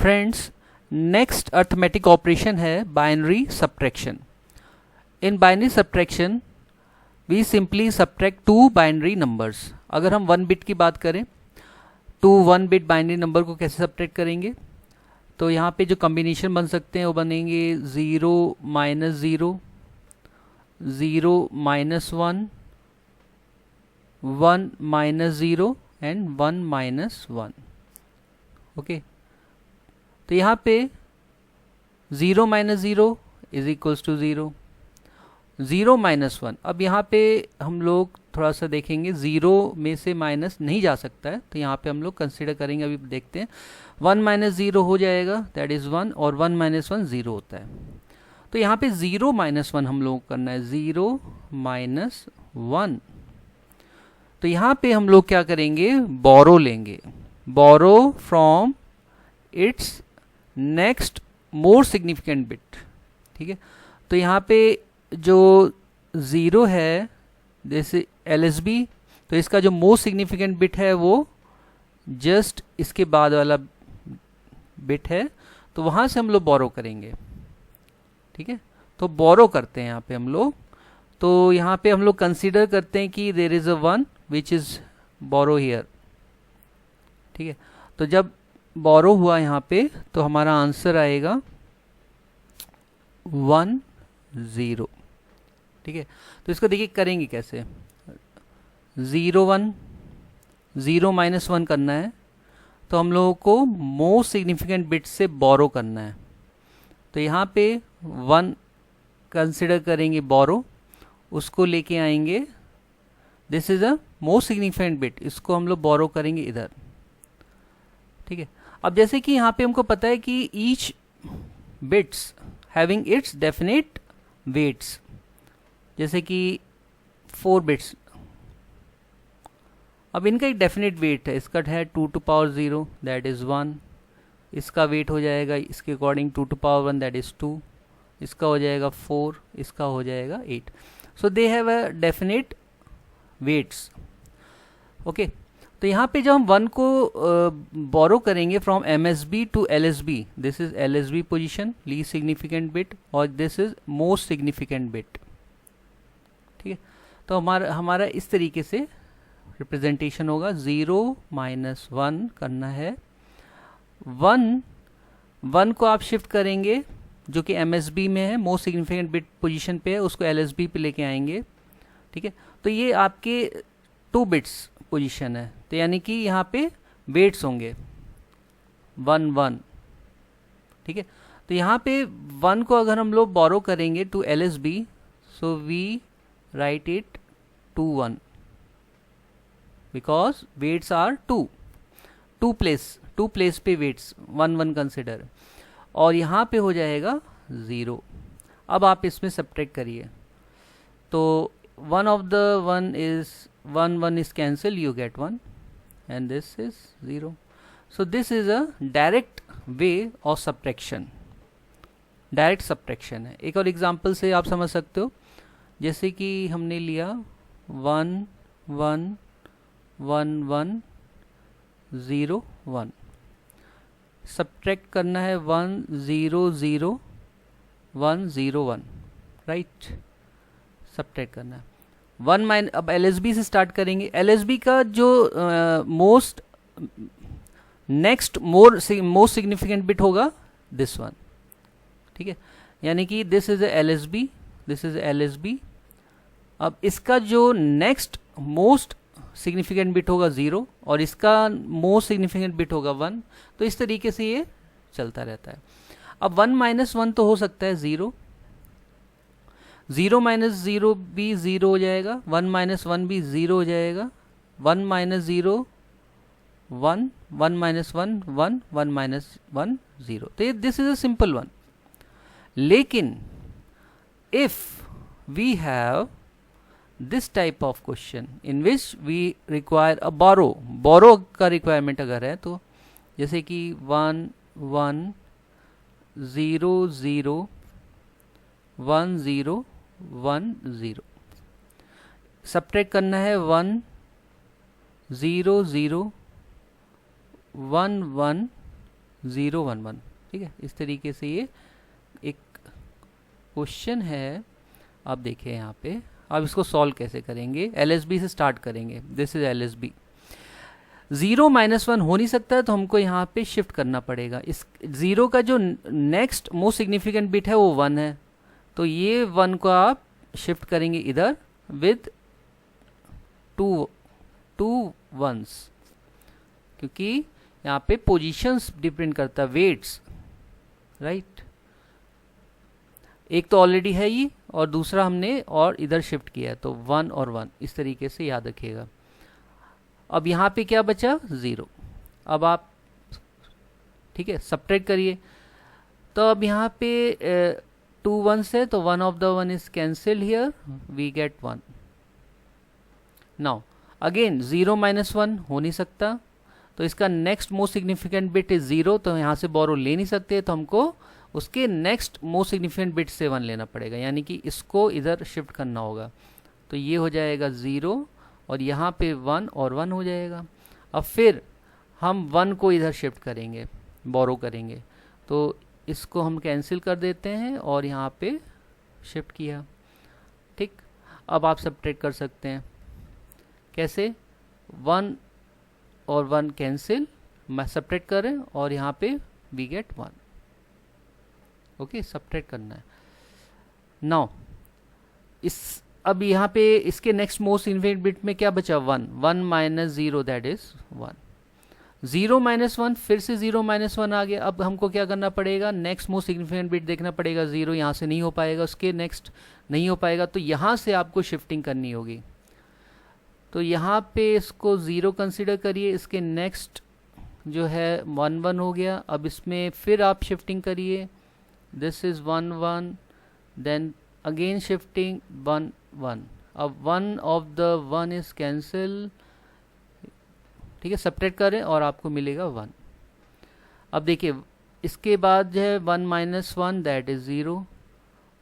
Friends, next arithmetic operation है binary subtraction. In binary subtraction we simply subtract two binary numbers. अगर हम 1 bit की बात करें तो 1 बिट बाइनरी नंबर को कैसे सब्ट्रैक्ट करेंगे, तो यहाँ पे जो कॉम्बिनेशन बन सकते हैं वो बनेंगे 0 minus 0, 0 minus 1, 1 minus 0 and 1 minus 1। Okay, तो यहाँ पे 0 minus 0 is equals to 0, 0 minus 1। अब यहाँ पे हम लोग थोड़ा सा देखेंगे, 0 में से माइनस नहीं जा सकता है, तो यहाँ पे हम लोग कंसिडर करेंगे। अभी देखते हैं, 1 माइनस 0 हो जाएगा, दैट इज़ 1, और 1 माइनस 1 0 होता है। तो यहाँ पे 0 माइनस 1 हम लोग करना है, 0 माइनस 1। तो यहाँ पे हम लोग क्या करेंगे, बोरो लेंगे, borrow from its next more significant bit. ठीक है, तो यहाँ पे जो 0 है जैसे LSB, तो इसका जो मोस्ट सिग्निफिकेंट बिट है वो जस्ट इसके बाद वाला बिट है, तो वहाँ से हम लोग बोरो करेंगे। ठीक है, तो बोरो करते हैं यहाँ पे हम लोग। तो यहाँ पे हम लोग कंसीडर करते हैं कि there is a 1 which is borrow here. ठीक है, तो जब बोरो हुआ यहाँ पे तो हमारा आंसर आएगा 1 0। ठीक है, तो इसको देखिए करेंगे कैसे, 0 1, 0 माइनस 1 करना है, तो हम लोगों को मोस्ट सिग्निफिकेंट बिट से बोरो करना है। तो यहाँ पे 1 कंसिडर करेंगे बोरो, उसको लेके आएंगे, this is a most significant bit, इसको हम लोग बोरो करेंगे इधर। ठीक है, अब जैसे कि यहाँ पे हमको पता है कि each bits having its definite weights, जैसे कि 4 बिट्स, अब इनका एक डेफिनेट वेट है, इसका है 2 टू पावर 0 दैट इज़ 1, इसका वेट हो जाएगा इसके according 2 to power 1 that is 2, इसका हो जाएगा 4, इसका हो जाएगा 8। So they have a definite weights. Okay, तो यहाँ पे जब हम 1 को बोरो करेंगे from MSB to LSB, this is LSB position, least significant bit, और this is most significant bit. ठीक है, तो हमारा इस तरीके से रिप्रेजेंटेशन होगा, 0 माइनस 1 करना है, 1 को आप शिफ्ट करेंगे जो कि MSB में है, मोस्ट सिग्निफिकेंट बिट पोजीशन पे है, उसको LSB पे लेके आएंगे। ठीक है, तो ये आपके 2 बिट्स पोजीशन है, तो यानी कि यहाँ पे वेट्स होंगे 1 1। ठीक है, तो यहाँ पे 1 को अगर हम लोग बोरो करेंगे to LSB, so we write it 2 1 because weights are 2 place पे वेट्स 1 1 कंसिडर, और यहाँ पे हो जाएगा 0। अब आप इसमें सब्ट्रैक्ट करिए, तो 1 of the 1 is 1 is cancel, you get 1 and this is 0. So this is a direct way of subtraction, direct subtraction है। एक और एग्जांपल से आप समझ सकते हो, जैसे कि हमने लिया 1 1 1 1 0 1, सब्ट्रैक्ट करना है 1 0 0 1 0 1, राइट, सब्ट्रैक्ट करना है 1 माइन। अब LSB से स्टार्ट करेंगे, LSB का जो most next most significant bit होगा दिस वन। ठीक है, यानी कि this is LSB, this is LSB। अब इसका जो नेक्स्ट मोस्ट सिग्निफिकेंट बिट होगा 0, और इसका मोस्ट सिग्निफिकेंट बिट होगा 1, तो इस तरीके से ये चलता रहता है। अब 1 माइनस 1 तो हो सकता है 0, 0 माइनस 0 भी 0 हो जाएगा, 1 माइनस 1 भी 0 हो जाएगा, 1 माइनस 0 1, 1 माइनस 1 1, 1 माइनस 1 0। तो ये this is a simple one. लेकिन if we have this type of question in which we require a borrow का रिक्वायरमेंट अगर है, तो जैसे कि 1 1 0 0 1 0 1 0, सब्ट्रैक्ट करना है 1 0 0 1 1 0 1 1। ठीक है, इस तरीके से ये एक क्वेश्चन है। आप देखिए यहाँ पे, अब इसको सॉल्व कैसे करेंगे, LSB से स्टार्ट करेंगे। This is LSB। 0 -1 हो नहीं सकता है, तो हमको यहाँ पे शिफ्ट करना पड़ेगा। इस 0 का जो नेक्स्ट मोस्ट सिग्निफिकेंट बिट है वो 1 है, तो ये 1 को आप शिफ्ट करेंगे इधर विद 2 1s, क्योंकि यहाँ पे पोजीशंस डिपेंड करता है, वेट्स, राइट। एक तो ऑलरेडी है ये, और दूसरा हमने और इधर शिफ्ट किया है, तो 1 और 1 इस तरीके से याद रखिएगा। अब यहाँ पे क्या बचा, 0। अब आप, ठीक है, सब्ट्रैक्ट करिए। तो अब यहाँ पे 2 1s है, तो 1 of the 1 is cancel here, we get 1। Now again 0 -1 हो नहीं सकता, तो इसका next most significant bit is 0, तो यहाँ से बोरो ले नहीं सकते, तो हमको उसके नेक्स्ट मोस्ट सिग्निफिकेंट बिट से 1 लेना पड़ेगा, यानी कि इसको इधर शिफ्ट करना होगा। तो ये हो जाएगा 0, और यहाँ पे 1 और 1 हो जाएगा। अब फिर हम 1 को इधर शिफ्ट करेंगे, बोरो करेंगे, तो इसको हम कैंसिल कर देते हैं और यहाँ पे शिफ्ट किया। ठीक, अब आप सब्ट्रैक्ट कर सकते हैं। कैसे, 1 और 1 कैंसिल, मैं सब्ट्रैक्ट करें, और यहाँ पे वी गेट 1। ओके, सब्ट्रैक्ट करना है। नाउ अब यहाँ पे इसके नेक्स्ट मोस्ट सिग्निफिकेंट बिट में क्या बचा, 1 1 - 0 दैट इज 1। 0 -1, फिर से 0 -1 आ गया। अब हमको क्या करना पड़ेगा, नेक्स्ट मोस्ट सिग्निफिकेंट बिट देखना पड़ेगा। 0 यहाँ से नहीं हो पाएगा, उसके नेक्स्ट नहीं हो पाएगा, तो यहाँ से आपको शिफ्टिंग करनी होगी। तो यहाँ पे इसको 0 कंसिडर करिए, इसके नेक्स्ट जो है 1 1 हो गया। अब इसमें फिर आप शिफ्टिंग करिए, this is 1 1, then again shifting 1 1। अब 1 ऑफ द 1 इज कैंसिल, ठीक है, सब्ट्रैक्ट करें और आपको मिलेगा 1। अब देखिए इसके बाद जो है 1 -1 that is 0,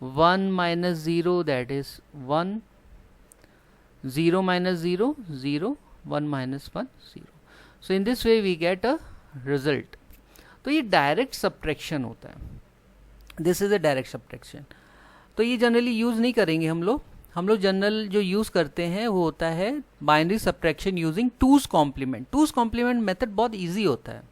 1 - 0 that is 1, 0 - 0 0, 1 - 1 0। So in this way we get a result. तो ये डायरेक्ट सब्ट्रैक्शन होता है, this is a direct subtraction. तो ये जनरली यूज नहीं करेंगे हम लोग जनरल जो यूज करते हैं वो होता है binary subtraction using 2's complement. 2's complement method बहुत इजी होता है।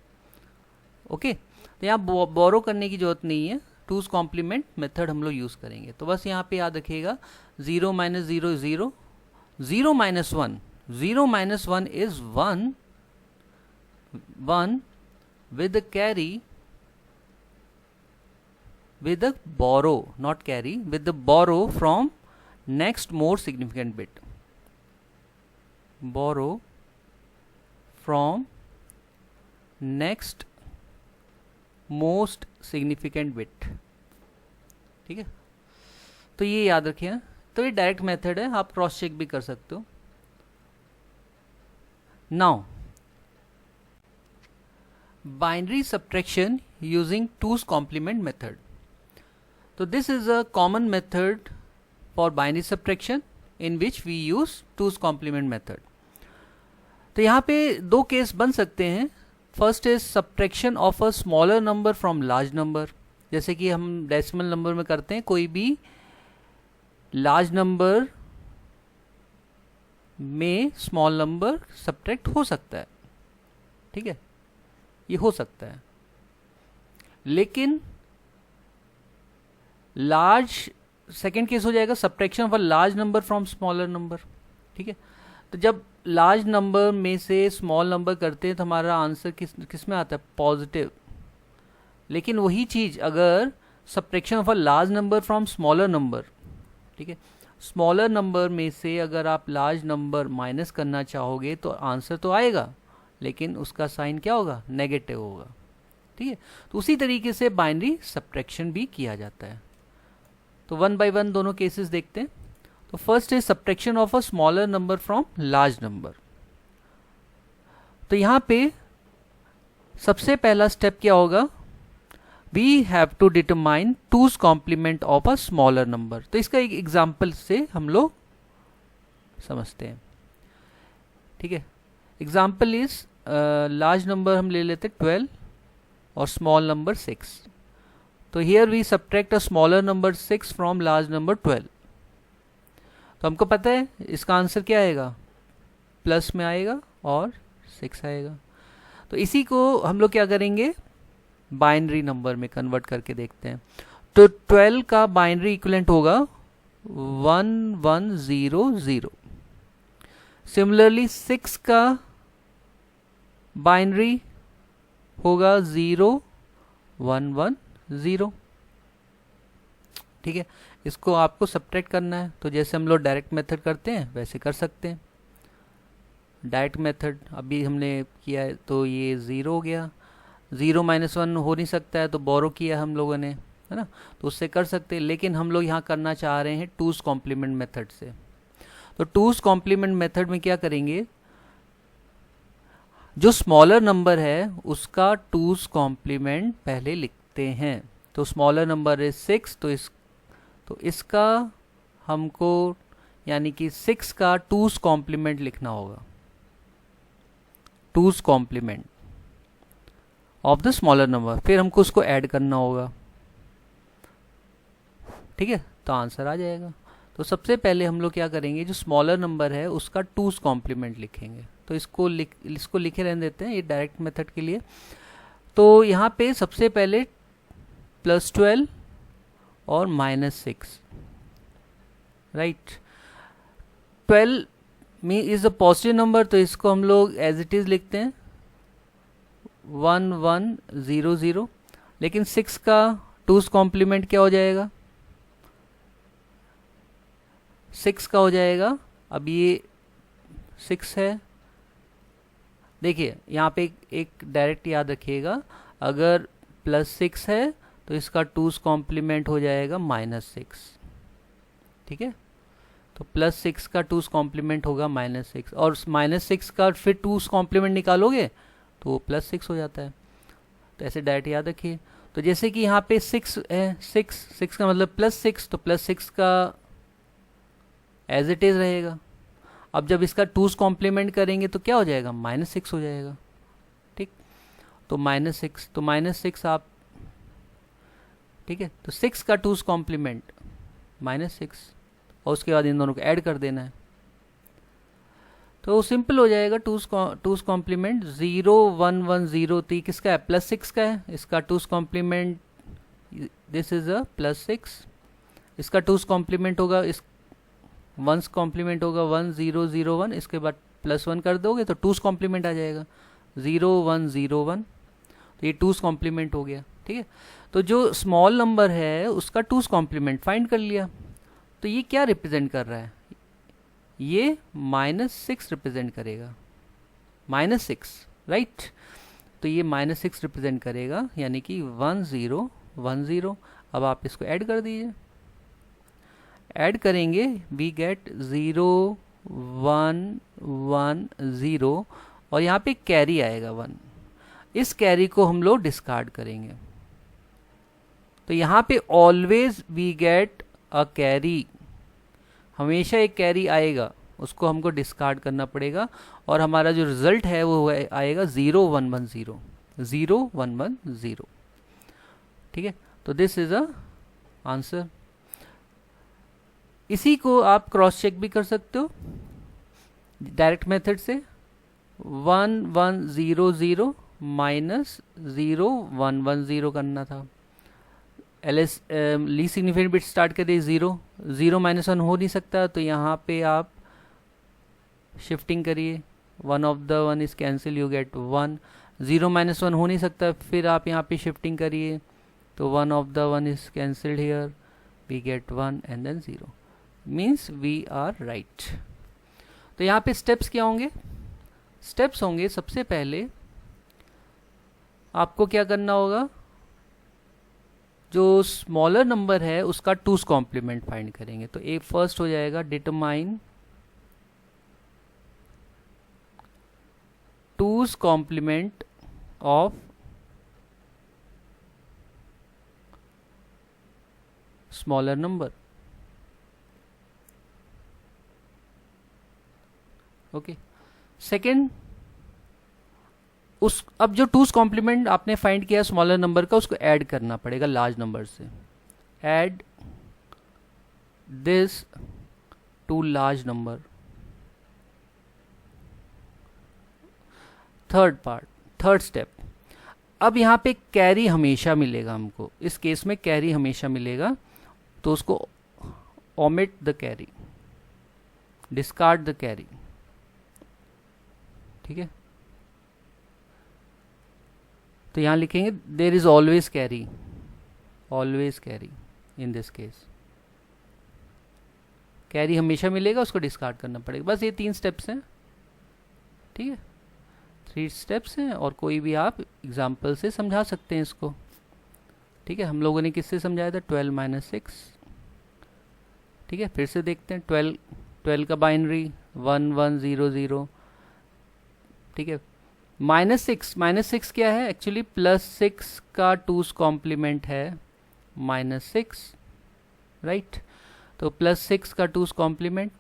ओके, तो यहाँ बोरो करने की जरूरत नहीं है, 2's कॉम्प्लीमेंट मेथड हम लोग यूज करेंगे। तो बस यहाँ पे याद रखिएगा 0 - 0 0, 0 -1, 0 -1 is 1, 1 with the carry, with the borrow, not carry, with the borrow from next more significant bit. Borrow from next most significant bit. ठीक है, तो ये याद रखिए। तो ये डायरेक्ट मेथड है, आप क्रॉस चेक भी कर सकते हो। Now binary subtraction using 2's complement method. So this is a common method for binary subtraction in which we use 2's complement method. तो यहाँ पे दो केस बन सकते हैं। First is subtraction of a smaller number from large number, जैसे कि हम डेसिमल नंबर में करते हैं, कोई भी लार्ज नंबर में स्मॉल नंबर सब्ट्रैक्ट हो सकता है। ठीक है, ये हो सकता है, लेकिन लार्ज सेकेंड केस हो जाएगा subtraction of a large number from smaller number. ठीक है, तो जब लार्ज नंबर में से स्मॉल नंबर करते हैं तो हमारा आंसर किस में आता है, पॉजिटिव। लेकिन वही चीज अगर subtraction of a large number from smaller number, ठीक है, स्मॉलर नंबर में से अगर आप लार्ज नंबर माइनस करना चाहोगे तो आंसर तो आएगा, लेकिन उसका साइन क्या होगा, नेगेटिव होगा। ठीक है, तो उसी तरीके से बाइनरी सब्ट्रैक्शन भी किया जाता है। तो 1 by 1 दोनों केसेस देखते हैं। तो first is subtraction of a smaller number from large number. तो यहां पे सबसे पहला स्टेप क्या होगा, we have to determine 2's complement of a smaller number. तो इसका एक एग्जाम्पल से हम लोग समझते हैं। ठीक है, एग्जाम्पल इज लार्ज नंबर हम ले लेते 12, और स्मॉल नंबर 6. तो here we subtract a smaller number 6 from large number 12. तो हमको पता है इसका आंसर क्या आएगा, प्लस में आएगा और 6 आएगा. तो इसी को हम लोग क्या करेंगे, बाइनरी नंबर में कन्वर्ट करके देखते हैं. तो 12 का बाइनरी इक्विवेलेंट होगा 1100. सिमिलरली 6 का बाइनरी होगा 0110. ठीक है, इसको आपको सब्ट्रैक्ट करना है. तो जैसे हम लोग डायरेक्ट मेथड करते हैं वैसे कर सकते हैं. डायरेक्ट मेथड अभी हमने किया है तो ये 0 हो गया. 0 -1 हो नहीं सकता है तो बोरो किया हम लोगों ने, है ना, तो उससे कर सकते हैं. लेकिन हम लोग यहाँ करना चाह रहे हैं 2's कॉम्प्लीमेंट मेथड से. तो 2's कॉम्प्लीमेंट मेथड में क्या करेंगे, जो स्मॉलर नंबर है उसका 2's कॉम्प्लीमेंट पहले लिखते हैं. तो स्मॉलर नंबर है 6, तो इसका हमको यानी कि 6 का 2's कॉम्प्लीमेंट लिखना होगा. 2's complement of the smaller number, फिर हमको उसको ऐड करना होगा. ठीक है, तो आंसर आ जाएगा. तो सबसे पहले हम लोग क्या करेंगे, जो स्मॉलर नंबर है उसका 2's कॉम्प्लीमेंट लिखेंगे. तो इसको लिखे रहने देते हैं ये डायरेक्ट मेथड के लिए. तो यहाँ पे सबसे पहले +12 और -6, राइट. 12 में इज अ पॉजिटिव नंबर, तो इसको हम लोग एज इट इज लिखते हैं 1100. लेकिन 6 का 2's कॉम्प्लीमेंट क्या हो जाएगा, 6 का हो जाएगा, अब ये 6 है. देखिए यहाँ पे एक डायरेक्ट याद रखिएगा, अगर +6 है तो इसका 2's कॉम्प्लीमेंट हो जाएगा -6. ठीक है, तो +6 का 2's कॉम्प्लीमेंट होगा -6, और -6 का फिर 2's कॉम्प्लीमेंट निकालोगे तो +6 हो जाता है. तो ऐसे डायरेक्ट याद रखिए. तो जैसे कि यहाँ पे 6 है, 6 का मतलब +6, तो +6 का एज इट इज रहेगा. अब जब इसका 2's कॉम्प्लीमेंट करेंगे तो क्या हो जाएगा, -6 हो जाएगा. ठीक, तो -6 आप, ठीक है, तो 6 का 2's कॉम्प्लीमेंट -6, और उसके बाद इन दोनों को ऐड कर देना है. तो सिंपल हो जाएगा. 2's कॉम्प्लीमेंट 0110, तो किसका है, +6 का है. इसका 2's कॉम्प्लीमेंट, दिस इज अ +6. इसका 2's कॉम्प्लीमेंट होगा, इस 1's कॉम्प्लीमेंट होगा 1001. इसके बाद +1 कर दोगे तो 2's कॉम्प्लीमेंट आ जाएगा 0101. तो ये 2's कॉम्प्लीमेंट हो गया. ठीक है, तो जो स्मॉल नंबर है उसका 2's कॉम्प्लीमेंट फाइंड कर लिया. तो ये क्या रिप्रेजेंट कर रहा है, ये -6 रिप्रेजेंट करेगा, -6, राइट. तो ये -6 रिप्रेजेंट करेगा, यानी कि 1010. अब आप इसको ऐड कर दीजिए. ऐड करेंगे वी गेट 0110, और यहाँ पे कैरी आएगा 1. इस कैरी को हम लोग डिस्कार्ड करेंगे. तो यहाँ पे always we get a carry, हमेशा एक कैरी आएगा, उसको हमको डिस्कार्ड करना पड़ेगा, और हमारा जो रिजल्ट है वो आएगा 0110. 0110. ठीक है, तो दिस इज अ आंसर. इसी को आप क्रॉस चेक भी कर सकते हो डायरेक्ट मेथड से. 1100 -0110 करना था. ls least significant bit start करिए 0 -1 हो नहीं सकता, तो यहाँ पे आप शिफ्टिंग करिए, 1 of the 1 is cancel, you get 1. 0 -1 हो नहीं सकता, फिर आप यहाँ पे शिफ्टिंग करिए, तो 1 of the 1 is cancelled here, we get 1 and then 0, means we are right. तो यहाँ पे स्टेप्स क्या होंगे, स्टेप्स होंगे, सबसे पहले आपको क्या करना होगा, जो स्मॉलर नंबर है उसका 2's कॉम्प्लीमेंट फाइंड करेंगे. तो एक फर्स्ट हो जाएगा determine 2's complement of smaller number. Okay, second उस अब जो टूज कॉम्प्लीमेंट आपने फाइंड किया स्मॉलर नंबर का, उसको ऐड करना पड़ेगा लार्ज नंबर से। Add this to large number. Third step, अब यहाँ पे कैरी हमेशा मिलेगा हमको, इस केस में कैरी हमेशा मिलेगा, तो उसको omit the carry, discard the carry. ठीक है, तो यहां लिखेंगे there is always carry, always carry in this case. Carry हमेशा मिलेगा, उसको डिस्कार्ड करना पड़ेगा। बस ये 3 स्टेप्स हैं। ठीक है, 3 स्टेप्स हैं, और कोई भी आप एग्जाम्पल से समझा सकते हैं इसको। ठीक है, हम लोगों ने किससे समझाया था? 12 - 6। ठीक है, फिर से देखते हैं। 12 का बाइनरी 1 1 0 0। ठीक है, -6 क्या है? एक्चुअली +6 का 2's कॉम्प्लीमेंट है -6, राइट। तो +6 का 2's कॉम्प्लीमेंट,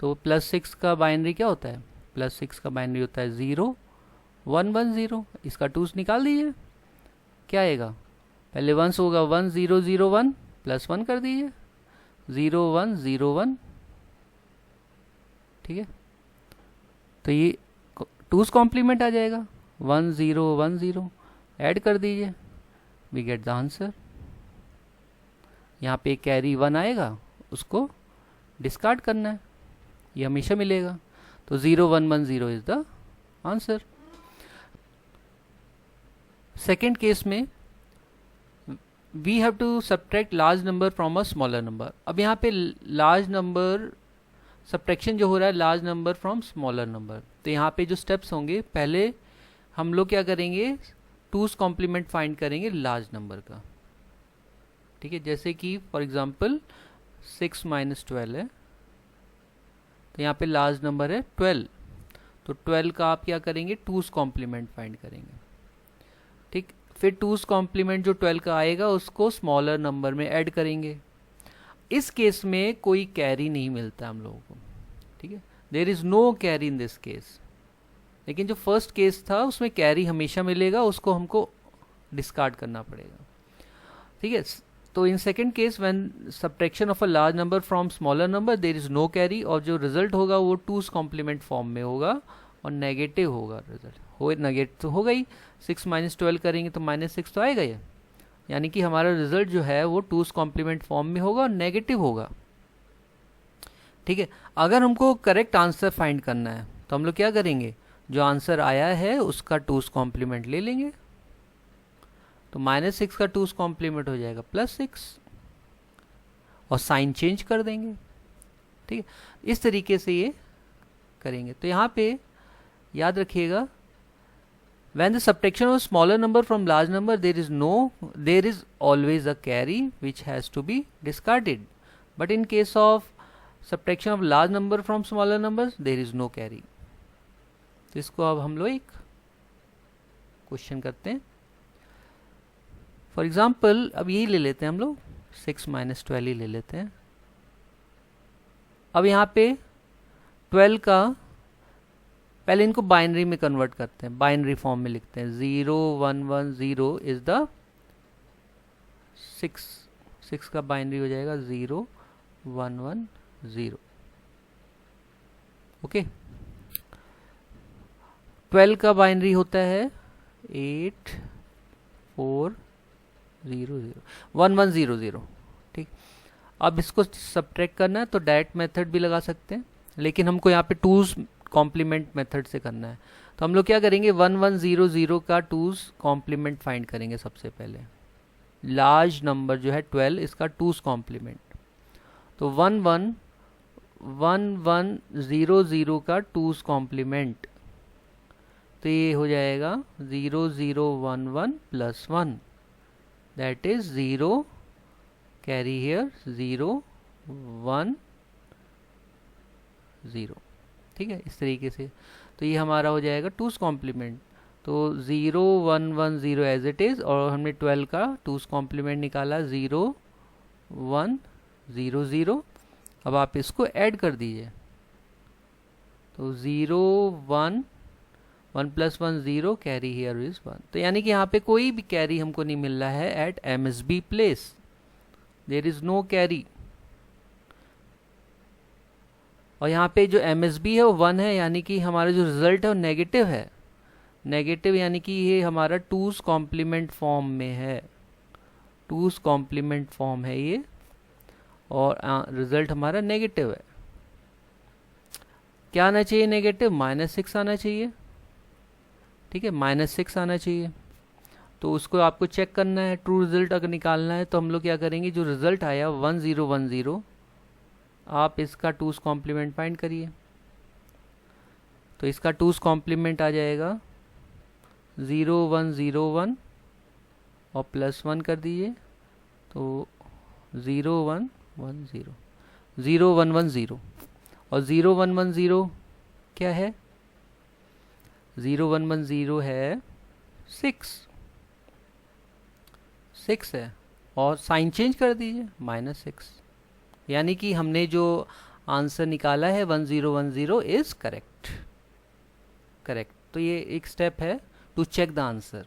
तो +6 का बाइनरी क्या होता है? +6 का बाइनरी होता है 0 1 1 0। इसका 2's निकाल दीजिए, क्या आएगा? पहले 1 होगा 1 0 0 1, +1 कर दीजिए 0 1 0 1। ठीक है, तो ये 2's कॉम्प्लीमेंट आ जाएगा 1 0 1 0। ऐड कर दीजिए, वी गेट द आंसर। यहाँ पे कैरी 1 आएगा, उसको डिस्कार्ड करना है, ये हमेशा मिलेगा। तो 0 1 1 0 is the answer. Second case में we have to subtract large number from a smaller number. अब यहाँ पे लार्ज नंबर सब्ट्रैक्शन जो हो रहा है large number from smaller number, तो यहाँ पे जो स्टेप्स होंगे, पहले हम लोग क्या करेंगे? 2's कॉम्प्लीमेंट फाइंड करेंगे लार्ज नंबर का। ठीक है, जैसे कि फॉर एग्जांपल 6 - 12 है, तो यहाँ पे लार्ज नंबर है 12, तो 12 का आप क्या करेंगे? 2's कॉम्प्लीमेंट फाइंड करेंगे। ठीक, फिर 2's कॉम्प्लीमेंट जो 12 का आएगा उसको स्मॉलर नंबर में ऐड करेंगे। इस केस में कोई कैरी नहीं मिलता हम लोगों को। ठीक है, there is no carry in this case. लेकिन जो फर्स्ट केस था उसमें कैरी हमेशा मिलेगा, उसको हमको डिस्कार्ड करना पड़ेगा। ठीक है, तो in second case when subtraction of a large number from smaller number there is no carry, और जो रिजल्ट होगा वो 2's कॉम्प्लीमेंट फॉर्म में होगा और नेगेटिव होगा रिजल्ट। हो नेगेटिव तो होगा ही, 6 - 12 करेंगे तो -6 तो आएगा ही, यानी कि हमारा रिजल्ट जो है वो 2's कॉम्प्लीमेंट फॉर्म में होगा और नेगेटिव होगा। ठीक है, अगर हमको करेक्ट आंसर फाइंड करना है तो हम लोग क्या करेंगे? जो आंसर आया है उसका 2's कॉम्प्लीमेंट ले लेंगे, तो -6 का 2's कॉम्प्लीमेंट हो जाएगा +6, और साइन चेंज कर देंगे। ठीक है, इस तरीके से ये करेंगे। तो यहाँ पे याद रखिएगा, when the subtraction of smaller number from large number there is always a carry which has to be discarded, but in case of subtraction of large number from smaller numbers there is no carry। तो इसको अब हम लोग एक question करते हैं। For example अब यही ले लेते हैं हम लोग, 6 - 12 ही ले लेते हैं। अब यहाँ पे 12 का पहले इनको बाइनरी में कन्वर्ट करते हैं, बाइनरी फॉर्म में लिखते हैं। 0 1 1 0 इज द 6 का बाइनरी हो जाएगा 0 1 1 0। ओके, 12 का बाइनरी होता है 8 4 0 0 1 1 0 0। ठीक, अब इसको सब्ट्रैक्ट करना है तो डायरेक्ट मेथड भी लगा सकते हैं, लेकिन हमको यहाँ पे 2's कॉम्प्लीमेंट मेथड से करना है। तो हम लोग क्या करेंगे? 1 1 0 0 का 2's कॉम्प्लीमेंट फाइंड करेंगे सबसे पहले। लार्ज नंबर जो है 12, इसका 2's कॉम्प्लीमेंट, तो 1 1 1 1 0 0 का 2's कॉम्प्लीमेंट, तो ये हो जाएगा 0 0 1 1 +1, दैट इज 0, कैरी हियर 0 1 0। ठीक है, इस तरीके से, तो ये हमारा हो जाएगा 2's कॉम्प्लीमेंट। तो 0 1 1 0 एज इट इज़, और हमने 12 का 2's कॉम्प्लीमेंट निकाला 0 1 0 0। अब आप इसको ऐड कर दीजिए, तो 0 1 1 + 1 0, कैरी हियर इज 1। तो यानी कि यहाँ पे कोई भी कैरी हमको नहीं मिल रहा है at MSB place, there is no carry. और यहाँ पे जो MSB है वो 1 है, यानी कि हमारा जो रिजल्ट है वो नेगेटिव है। नेगेटिव यानी कि ये हमारा 2's कॉम्प्लीमेंट फॉर्म में है, 2's कॉम्प्लीमेंट फॉर्म है ये, और रिजल्ट हमारा नेगेटिव है। क्या आना चाहिए नेगेटिव? -6 आना चाहिए, ठीक है, -6 आना चाहिए। तो उसको आपको चेक करना है, ट्रू रिजल्ट अगर निकालना है तो हम लोग क्या करेंगे, जो रिजल्ट आया 1 0 1 0, आप इसका 2's कॉम्प्लीमेंट फाइंड करिए। तो इसका 2's कॉम्प्लीमेंट आ जाएगा 0 1 0 1 और +1 कर दीजिए, तो 0 1 1 0, 0 1 1 0, और 0 1 1 0 क्या है? 0 1 1 0 है 6 है, और साइन चेंज कर दीजिए -6, यानी कि हमने जो आंसर निकाला है 1 0 1 0 इज करेक्ट। तो ये एक स्टेप है टू चेक द आंसर।